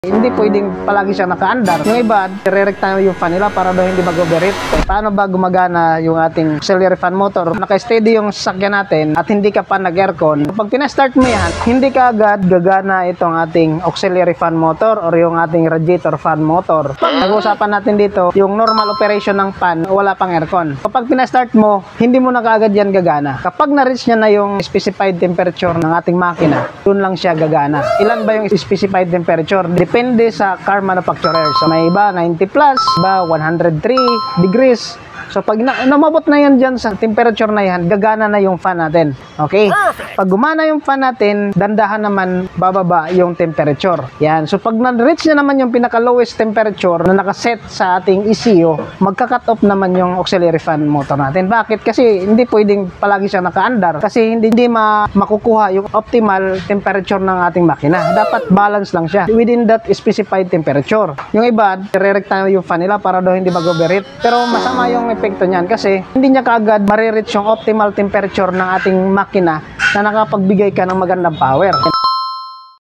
Hindi pwedeng palagi siya naka-andar. Yung iba, re-recta yung fan nila para daw hindi mag-overheat. Paano ba gumagana yung ating auxiliary fan motor? Naka-steady yung sasakyan natin at hindi ka pa nag-aircon. Pag pinastart mo yan, hindi ka agad gagana itong ating auxiliary fan motor or yung ating radiator fan motor. Nag-uusapan natin dito, yung normal operation ng fan, wala pang aircon. Kapag pinastart mo, hindi mo na kaagad yan gagana. Kapag na-reach niya na yung specified temperature ng ating makina, dun lang siya gagana. Ilan ba yung specified temperature? Depende sa car manufacturer. So may iba 90 plus, iba 103 degrees. So pag namabot na yan dyan sa temperature na yan, gagana na yung fan natin. Okay? Pag gumana yung fan natin, dandahan naman bababa yung temperature. Yan. So pag na-reach na naman yung pinaka-lowest temperature na nakaset sa ating ECU, magka-cut off naman yung auxiliary fan motor natin. Bakit? Kasi hindi pwedeng palagi siya naka-andar. Kasi hindi makukuha yung optimal temperature ng ating makina. Dapat balance lang siya within that specified temperature. Yung iba, re-recta yung fan nila para daw hindi mag-overheat. Pero masama yung epekto niyan kasi hindi niya kaagad marireach yung optimal temperature ng ating makina na nakapagbigay ka ng magandang power.